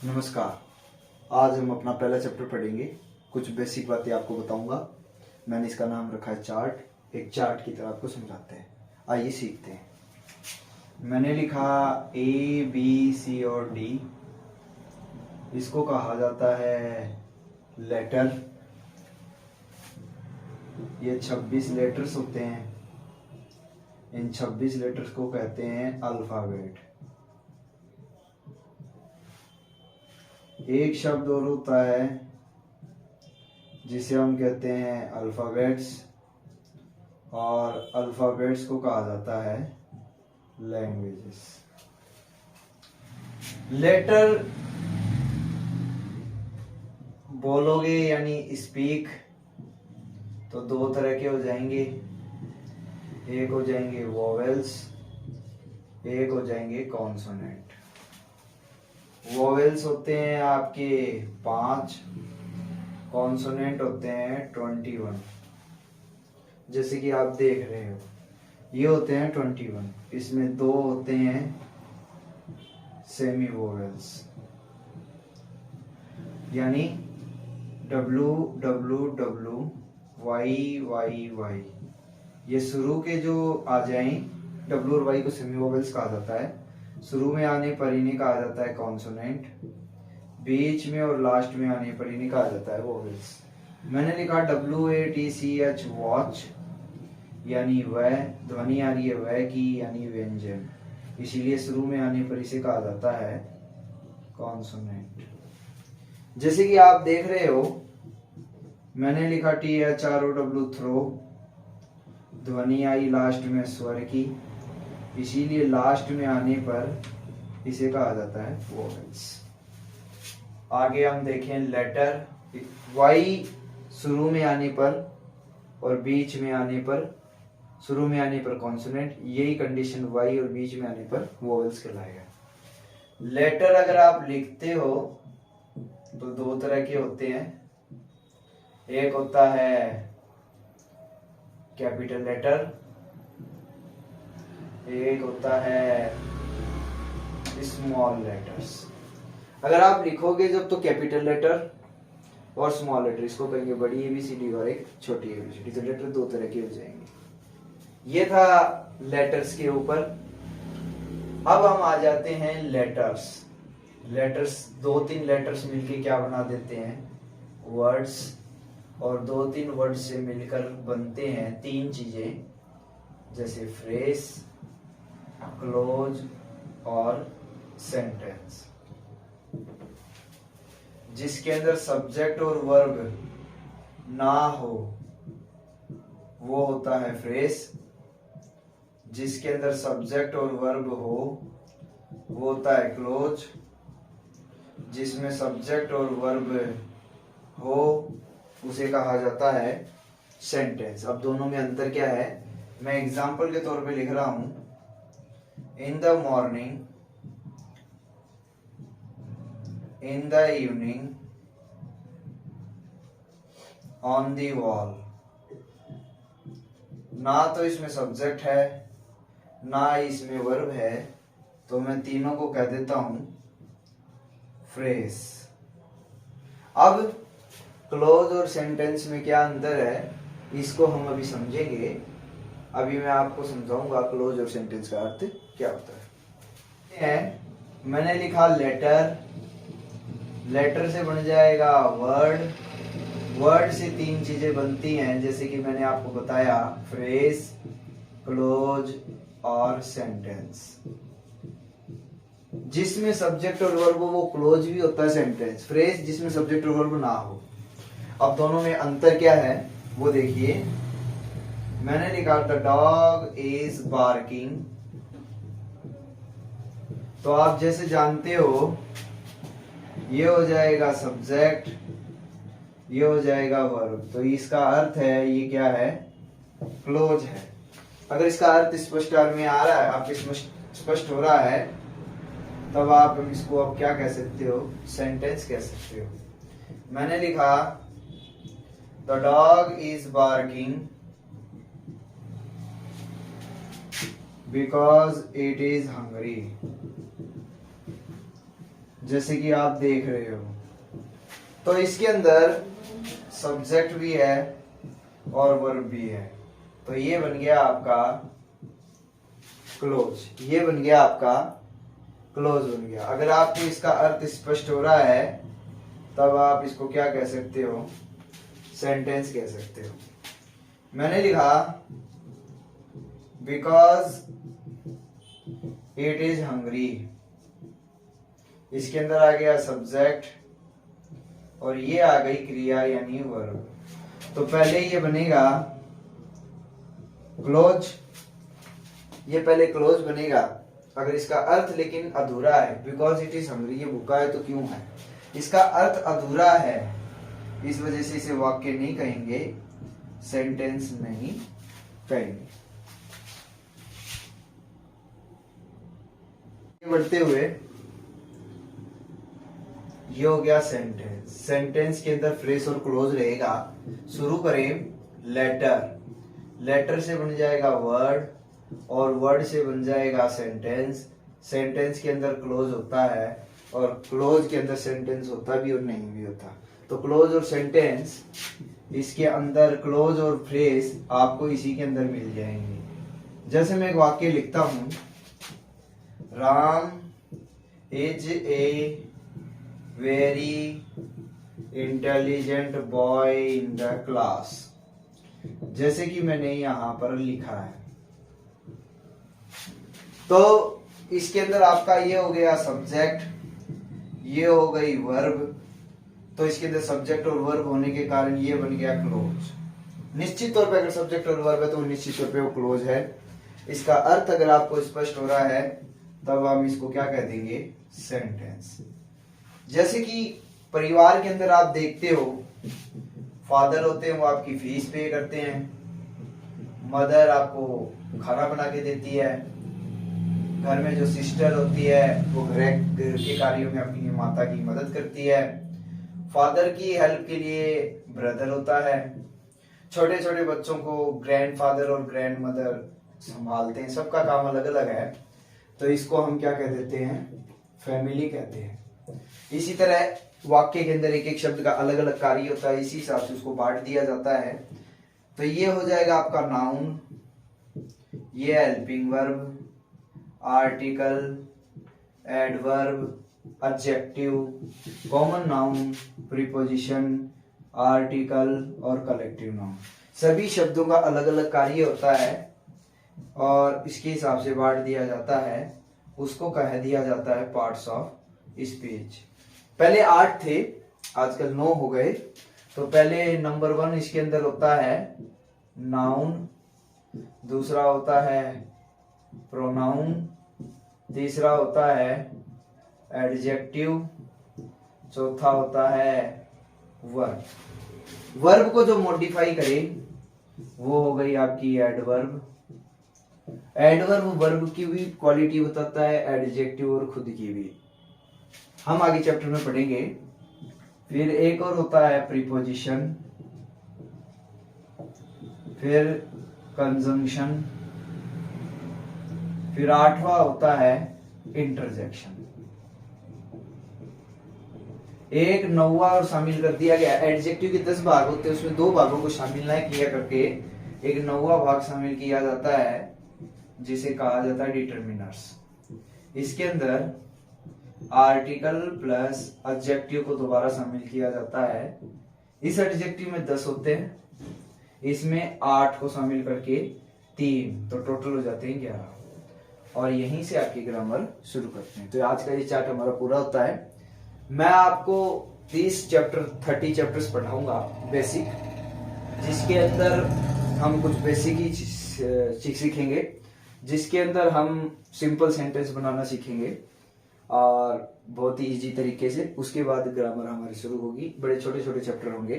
नमस्कार। आज हम अपना पहला चैप्टर पढ़ेंगे। कुछ बेसिक बातें आपको बताऊंगा। मैंने इसका नाम रखा है चार्ट। एक चार्ट की तरह आपको समझाते हैं। आइए सीखते हैं। मैंने लिखा ए बी सी और डी। इसको कहा जाता है लेटर। ये 26 लेटर्स होते हैं। इन 26 लेटर्स को कहते हैं अल्फाबेट। एक शब्द और होता है जिसे हम कहते हैं अल्फाबेट्स, और अल्फाबेट्स को कहा जाता है लैंग्वेजेस। लेटर बोलोगे यानी स्पीक तो दो तरह के हो जाएंगे। एक हो जाएंगे वोवेल्स, एक हो जाएंगे कॉन्सोनेंट। वोवेल्स होते हैं आपके 5, कॉन्सोनेंट होते हैं 21। जैसे कि आप देख रहे हो, ये होते हैं 21। इसमें 2 होते हैं सेमी वोवेल्स, यानी W W W, Y Y Y. ये शुरू के जो आ जाएं, डब्लू और वाई को सेमी वोवेल्स कहा जाता है। शुरू में आने पर इन्हें कहा जाता है कॉन्सोनेंट। बीच में और लास्ट में आने पर इन्हें कहा जाता है वोवेल्स। मैंने लिखा WATCH वॉच, यानी वह। ध्वनि आ रही है वह की, यानी व्यंजन। इसीलिए शुरू में आने पर इसे कहा जाता है कॉन्सोनेंट। जैसे कि आप देख रहे हो, मैंने लिखा THROW थ्रो। ध्वनि आई लास्ट में स्वर की, इसीलिए लास्ट में आने पर इसे कहा जाता है वोवेल्स। आगे हम देखें लेटर। वाई शुरू में आने पर और बीच में आने पर, शुरू में आने पर कॉन्सोनेंट, यही कंडीशन वाई और बीच में आने पर वोवेल्स कहलाएगा। लेटर अगर आप लिखते हो तो 2 तरह के होते हैं। एक होता है कैपिटल लेटर, एक होता है स्मॉल लेटर्स। अगर आप लिखोगे जब तो कैपिटल लेटर और स्मॉल लेटर, इसको कहेंगे बड़ी एबीसीडी और एक छोटी एबीसीडी। तो लेटर 2 तरह के हो जाएंगे। ये था लेटर्स के ऊपर। अब हम आ जाते हैं लेटर्स। लेटर्स 2-3 लेटर्स मिलके क्या बना देते हैं, वर्ड्स। और 2-3 वर्ड्स से मिलकर बनते हैं 3 चीजें, जैसे फ्रेज, क्लोज और सेंटेंस। जिसके अंदर सब्जेक्ट और वर्ब ना हो वो होता है फ्रेज। जिसके अंदर सब्जेक्ट और वर्ब हो वो होता है क्लोज। जिसमें सब्जेक्ट और वर्ब हो उसे कहा जाता है सेंटेंस। अब दोनों में अंतर क्या है, मैं एग्जांपल के तौर पे लिख रहा हूं। In the morning, in the evening, on the wall. ना तो इसमें सब्जेक्ट है ना इसमें वर्ब है, तो मैं तीनों को कह देता हूं फ्रेज। अब क्लोज और सेंटेंस में क्या अंतर है, इसको हम अभी समझेंगे। अभी मैं आपको समझाऊंगा क्लोज और सेंटेंस का अर्थ क्या होता है। मैंने लिखा लेटर। लेटर से बन जाएगा वर्ड। वर्ड से 3 चीजें बनती हैं, जैसे कि मैंने आपको बताया, फ्रेज, क्लोज और सेंटेंस। जिसमें सब्जेक्ट और वर्ब हो वो क्लोज भी होता है सेंटेंस। फ्रेज जिसमें सब्जेक्ट और वर्ब ना हो। अब दोनों में अंतर क्या है वो देखिए। मैंने लिखा द डॉग इज बार्किंग। तो आप जैसे जानते हो, ये हो जाएगा सब्जेक्ट, ये हो जाएगा वर्ब। तो इसका अर्थ है ये क्या है, क्लोज है। अगर इसका अर्थ स्पष्ट में आ रहा है, आपके स्पष्ट हो रहा है, तब आप इसको अब क्या कह सकते हो, सेंटेंस कह सकते हो। मैंने लिखा the dog is barking because it is hungry. जैसे कि आप देख रहे हो। तो इसके अंदर सब्जेक्ट भी है और वर्ब भी है। तो ये बन गया आपका क्लोज, ये बन गया आपका क्लोज बन गया। अगर आपको इसका अर्थ स्पष्ट हो रहा है तब आप इसको क्या कह सकते हो, सेंटेंस कह सकते हो। मैंने लिखा बिकॉज इट इज हंग्री, इसके अंदर आ गया सब्जेक्ट और ये आ गई क्रिया यानी वर्ब। तो पहले ये बनेगा क्लोज, ये पहले क्लोज बनेगा अगर इसका अर्थ लेकिन अधूरा है। बिकॉज इट इज हंग्री, ये भूखा है तो क्यों है, इसका अर्थ अधूरा है, इस वजह से इसे वाक्य नहीं कहेंगे, सेंटेंस नहीं कहेंगे। बढ़ते हुए ये हो गया सेंटेंस। सेंटेंस के अंदर फ्रेज और क्लोज रहेगा। शुरू करें लेटर, लेटर से बन जाएगा वर्ड और वर्ड से बन जाएगा सेंटेंस। सेंटेंस के अंदर क्लोज होता है और क्लोज के अंदर सेंटेंस होता भी और नहीं भी होता। तो क्लोज और सेंटेंस, इसके अंदर क्लोज और फ्रेज आपको इसी के अंदर मिल जाएंगे। जैसे मैं एक वाक्य लिखता हूं, Ram is a very intelligent boy in the class, जैसे कि मैंने यहां पर लिखा है। तो इसके अंदर आपका ये हो गया सब्जेक्ट, ये हो गई वर्ब। तो इसके अंदर सब्जेक्ट और वर्ब होने के कारण ये बन गया क्लोज। निश्चित तौर पे अगर सब्जेक्ट और वर्ब है तो निश्चित तौर पे वो क्लोज है। इसका अर्थ अगर आपको स्पष्ट हो रहा है तब हम इसको क्या कह देंगे, सेंटेंस। जैसे कि परिवार के अंदर आप देखते हो, फादर होते हैं वो आपकी फीस पे करते हैं, मदर आपको खाना बना के देती है, घर में जो सिस्टर होती है वो घर के कार्यों में अपनी माता की मदद करती है, फादर की हेल्प के लिए ब्रदर होता है, छोटे छोटे बच्चों को ग्रैंडफादर और ग्रैंड मदर संभालते हैं, सबका काम अलग अलग है। तो इसको हम क्या कह देते हैं, फैमिली कहते हैं। इसी तरह वाक्य के अंदर एक एक शब्द का अलग अलग कार्य होता है, इसी हिसाब से उसको बांट दिया जाता है। तो ये हो जाएगा आपका नाउन, ये helping verb, article, adverb, adjective, common noun, preposition, article और कलेक्टिव नाउन। सभी शब्दों का अलग अलग कार्य होता है और इसके हिसाब से बांट दिया जाता है। उसको कह दिया जाता है पार्ट्स ऑफ स्पीच। पहले 8 थे, आजकल 9 हो गए। तो पहले नंबर 1 इसके अंदर होता है नाउन, दूसरा होता है प्रोनाउन, तीसरा होता है एडजेक्टिव, चौथा होता है वर्ब। वर्ब को जो मॉडिफाई करे वो हो गई आपकी एडवर्ब। एडवर्ब वर्ब की भी क्वालिटी बताता है, एडजेक्टिव और खुद की भी, हम आगे चैप्टर में पढ़ेंगे। फिर एक और होता है प्रीपोजिशन, फिर कंजंक्शन, फिर 8वां होता है इंटरजेक्शन। एक 9वां और शामिल कर दिया गया। एडजेक्टिव के 10 भाग होते हैं, उसमें 2 भागों को शामिल ना किया करके एक 9वां भाग शामिल किया जाता है जिसे कहा जाता है डिटरमिनर्स। इसके अंदर आर्टिकल प्लस एडजेक्टिव को दोबारा शामिल किया जाता है। इस एडजेक्टिव में 10 होते हैं, इसमें 8 को शामिल करके 3, तो टोटल हो जाते हैं 11। और यहीं से आपकी ग्रामर शुरू करते हैं। तो आज का ये चार्ट हमारा पूरा होता है। मैं आपको 30 चैप्टर्स पढ़ाऊंगा बेसिक, जिसके अंदर हम कुछ बेसिक ही सीखेंगे, जिसके अंदर हम सिंपल सेंटेंस बनाना सीखेंगे और बहुत ही इजी तरीके से। उसके बाद ग्रामर हमारी शुरू होगी। बड़े छोटे छोटे चैप्टर होंगे।